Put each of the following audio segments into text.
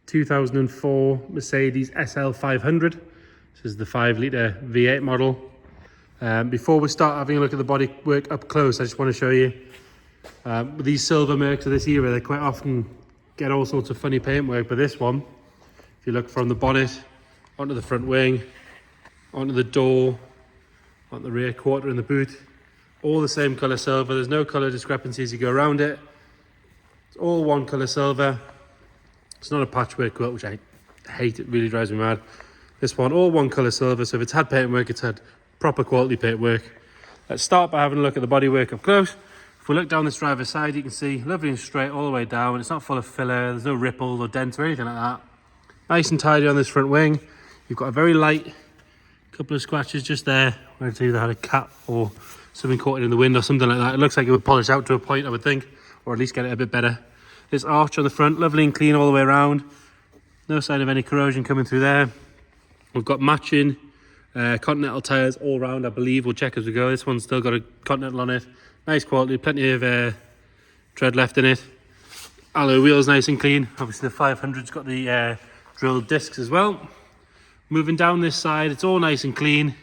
2004 Mercedes SL500. This is the 5-litre V8 model. Before we start having a look at the bodywork up close, I just want to show you these silver Mercs of this era, they quite often get all sorts of funny paintwork, but this one, if you look from the bonnet onto the front wing, onto the door, onto the rear quarter and the boot, all the same colour silver. There's no colour discrepancies you go around it. It's all one colour silver. It's not a patchwork quilt, which I hate. It really drives me mad. This one, all one colour silver. So if it's had paintwork, it's had proper quality paintwork. Let's start by having a look at the bodywork up close. If we look down this driver's side, you can see lovely and straight all the way down. It's not full of filler. There's no ripples or dents or anything like that. Nice and tidy on this front wing. You've got a very light couple of scratches just there where it's either had a cat or something caught it in the wind or something like that. It looks like it would polish out to a point, I would think, or at least get it a bit better. This arch on the front, lovely and clean all the way around. No sign of any corrosion coming through there. We've got matching Continental tyres all round, I believe. We'll check as we go. This one's still got a Continental on it. Nice quality, plenty of tread left in it. Alloy wheels nice and clean. Obviously the 500's got the drilled discs as well. Moving down this side, it's all nice and clean.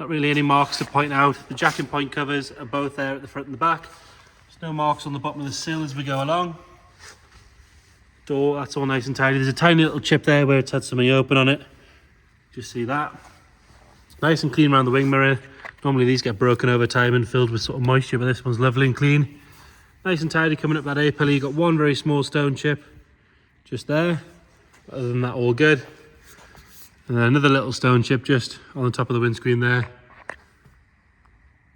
Not really any marks to point out. The jack and point covers are both there at the front and the back. There's no marks on the bottom of the sill as we go along. Door, that's all nice and tidy. There's a tiny little chip there where it's had something open on it. Just see that. Nice and clean around the wing mirror. Normally these get broken over time and filled with sort of moisture, but this one's lovely and clean. Nice and tidy coming up that A-pillar. You've got one very small stone chip just there. Other than that, all good. And then another little stone chip just on the top of the windscreen there.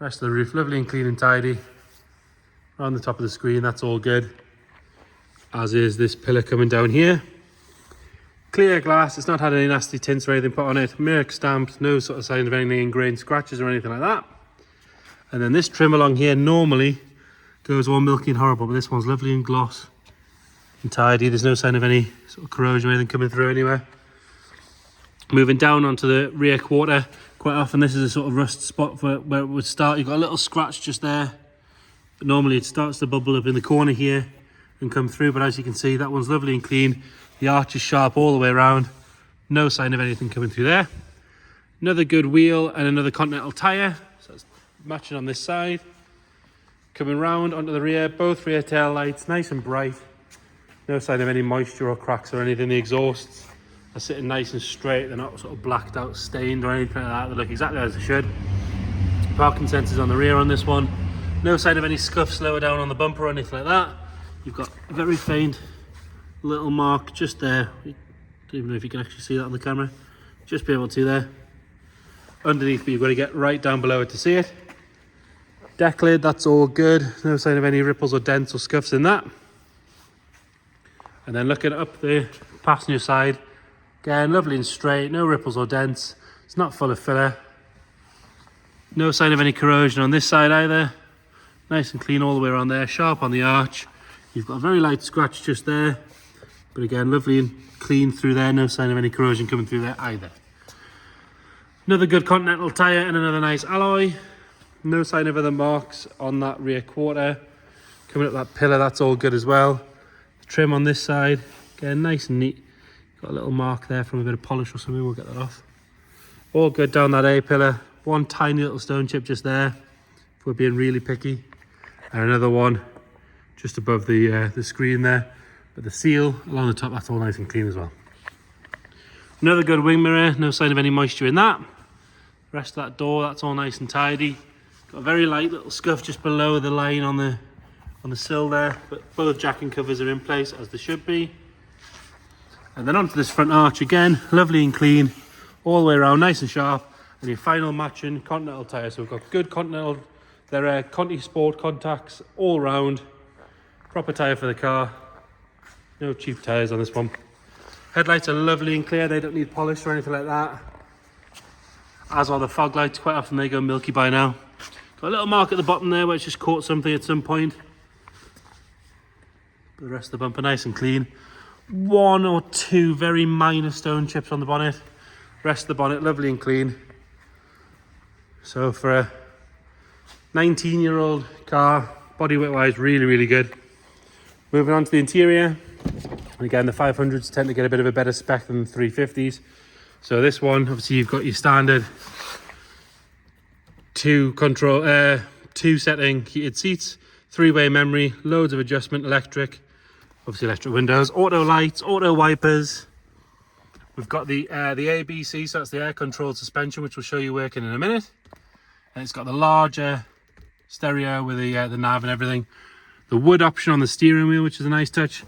Rest of the roof lovely and clean and tidy. Around the top of the screen, that's all good. As is this pillar coming down here. Clear glass, it's not had any nasty tints or anything put on it. Merc stamped, no sort of sign of any ingrained scratches or anything like that. And then this trim along here normally goes all milky and horrible, but this one's lovely and gloss and tidy. There's no sign of any sort of corrosion or anything coming through anywhere. Moving down onto the rear quarter, quite often this is a sort of rust spot for where it would start. You've got a little scratch just there. But normally it starts to bubble up in the corner here and come through, but as you can see, that one's lovely and clean. The arch is sharp all the way around. No sign of anything coming through there. Another good wheel and another Continental tyre. So it's matching on this side. Coming round onto the rear, both rear tail lights, nice and bright. No sign of any moisture or cracks or anything. The exhausts are sitting nice and straight. They're not sort of blacked out, stained or anything like that. They look exactly as they should. Parking sensors on the rear on this one. No sign of any scuffs lower down on the bumper or anything like that. You've got a very faint little mark just there. I don't even know if you can actually see that on the camera. Just be able to there. Underneath, but you've got to get right down below it to see it. Deck lid, that's all good. No sign of any ripples or dents or scuffs in that. And then looking up the passenger side, again, lovely and straight, no ripples or dents. It's not full of filler. No sign of any corrosion on this side either. Nice and clean all the way around there, sharp on the arch. You've got a very light scratch just there. But again, lovely and clean through there. No sign of any corrosion coming through there either. Another good Continental tyre and another nice alloy. No sign of other marks on that rear quarter. Coming up that pillar, that's all good as well. The trim on this side, again, nice and neat. Got a little mark there from a bit of polish or something. We'll get that off. All good down that A-pillar. One tiny little stone chip just there, if we're being really picky. And another one just above the screen there. But the seal along the top, that's all nice and clean as well. Another good wing mirror, no sign of any moisture in that. Rest of that door, that's all nice and tidy. Got a very light little scuff just below the line on the sill there, but both jacking covers are in place as they should be. And then onto this front arch again, lovely and clean, all the way around, nice and sharp. And your final matching Continental tyre. So we've got good Continental, they're Conti Sport contacts all round. Proper tyre for the car. No cheap tyres on this one. Headlights are lovely and clear, they don't need polish or anything like that. As are the fog lights, quite often they go milky by now. Got a little mark at the bottom there where it's just caught something at some point. But the rest of the bumper nice and clean. One or two very minor stone chips on the bonnet. Rest of the bonnet lovely and clean. So for a 19-year-old car, bodywork wise, really, really good. Moving on to the interior. And again, the 500s tend to get a bit of a better spec than the 350s. So this one, obviously you've got your standard two setting heated seats, 3-way memory, loads of adjustment, electric, obviously electric windows, auto lights, auto wipers. We've got the ABC, so that's the air controlled suspension, which we'll show you working in a minute. And it's got the larger stereo with the nav and everything. The wood option on the steering wheel, which is a nice touch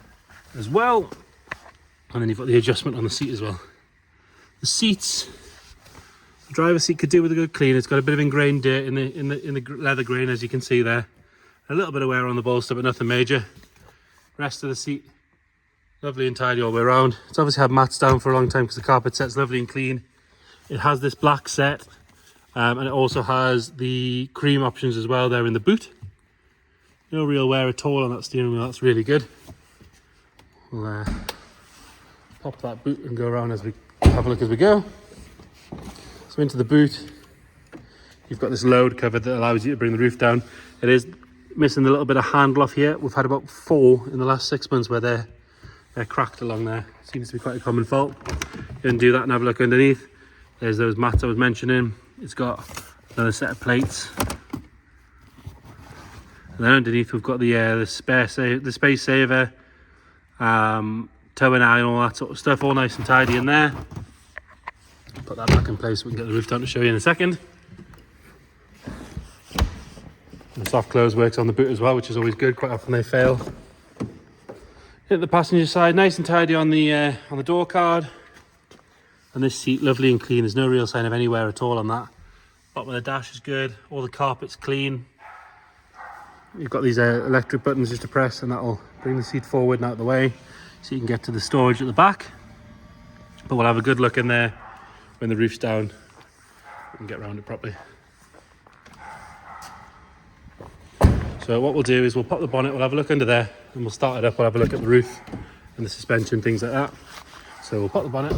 as well. And then you've got the adjustment on the seat as well. The seats, the driver's seat could do with a good clean. It's got a bit of ingrained dirt in the leather grain, as you can see there. A little bit of wear on the bolster, but nothing major. Rest of the seat, lovely and tidy all the way around. It's obviously had mats down for a long time because the carpet set's lovely and clean. It has this black set, and it also has the cream options as well there in the boot. No real wear at all on that steering wheel. That's really good. We'll pop that boot and go around as we have a look as we go. So into the boot, you've got this load cover that allows you to bring the roof down. It is missing a little bit of handle off here. We've had about 4 in the last 6 months where they're cracked along there. Seems to be quite a common fault. You can do that and have a look underneath. There's those mats I was mentioning. It's got another set of plates. And then underneath we've got the space saver, tow and eye and all that sort of stuff, all nice and tidy in there. Put that back in place so we can get the roof down to show you in a second. And soft close works on the boot as well, which is always good. Quite often they fail. Hit the passenger side, nice and tidy on the door card. And this seat, lovely and clean. There's no real sign of any wear at all on that. Bottom of the dash is good. All the carpet's clean. You've got these electric buttons just to press, and that'll bring the seat forward and out of the way so you can get to the storage at the back. But we'll have a good look in there when the roof's down. We can get around it properly. So what we'll do is we'll pop the bonnet, we'll have a look under there, and we'll start it up. We'll have a look at the roof and the suspension, things like that. So we'll pop the bonnet.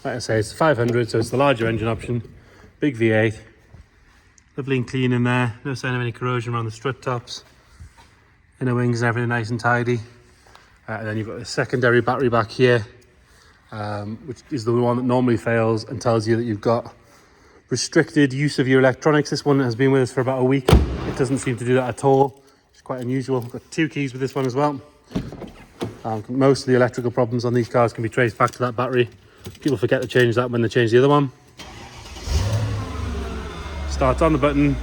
Like I say, it's the 500, so it's the larger engine option. Big V8. Lovely and clean in there. No sign of any corrosion around the strut tops. Inner wings and everything nice and tidy. And then you've got a secondary battery back here, which is the one that normally fails and tells you that you've got restricted use of your electronics. This one has been with us for about a week. It doesn't seem to do that at all. It's quite unusual. We've got 2 keys with this one as well. Most of the electrical problems on these cars can be traced back to that battery. People forget to change that when they change the other one. Starts on the button.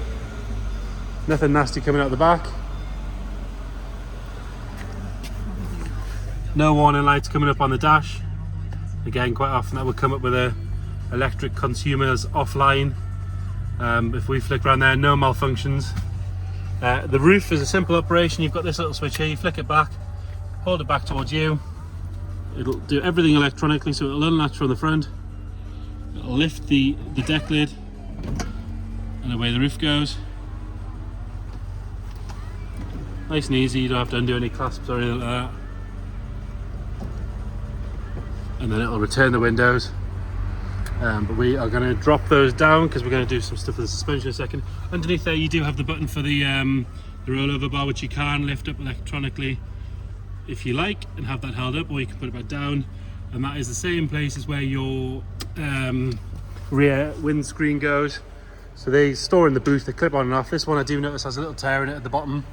Nothing nasty coming out the back. No warning lights coming up on the dash. Again, quite often that would come up with a electric consumers offline. If we flick around there, no malfunctions. The roof is a simple operation. You've got this little switch here. You flick it back, hold it back towards you. It'll do everything electronically, so it'll unlatch from the front. It'll lift the deck lid, and away the roof goes. Nice and easy. You don't have to undo any clasps or anything like that. And then it'll return the windows. But we are going to drop those down because we're going to do some stuff with the suspension in a second. Underneath there you do have the button for the rollover bar, which you can lift up electronically if you like and have that held up, or you can put it back down. And that is the same place as where your rear windscreen goes. So they store in the boot, they clip on and off. This one I do notice has a little tear in it at the bottom,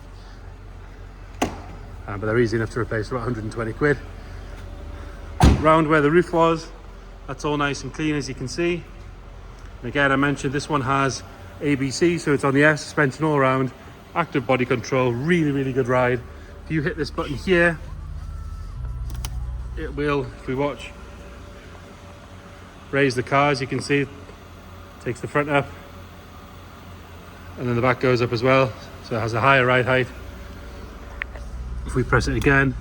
but they're easy enough to replace for about 120 quid. Round where the roof was, that's all nice and clean, as you can see. And again, I mentioned this one has ABC, so it's on the air suspension all around, active body control, really good ride. If you hit this button here, it will, if we watch, raise the car. As you can see, takes the front up, and then the back goes up as well, so it has a higher ride height. If we press it again,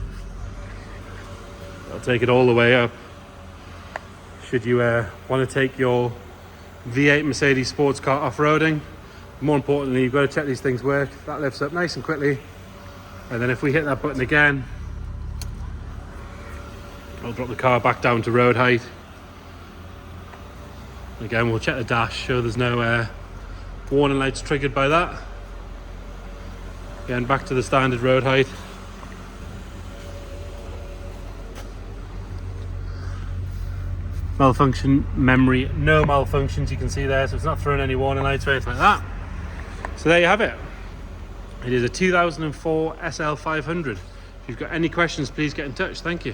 it'll take it all the way up. Should you want to take your V8 Mercedes sports car off-roading, more importantly, you've got to check these things work. That lifts up nice and quickly, and then if we hit that button again, it'll drop the car back down to road height. Again, we'll check the dash, show there's no warning lights triggered by that. Again, back to the standard road height. Malfunction memory, no malfunctions, you can see there, so it's not throwing any warning lights or anything like that. So there you have it. It is a 2004 SL500. If you've got any questions, please get in touch. Thank you.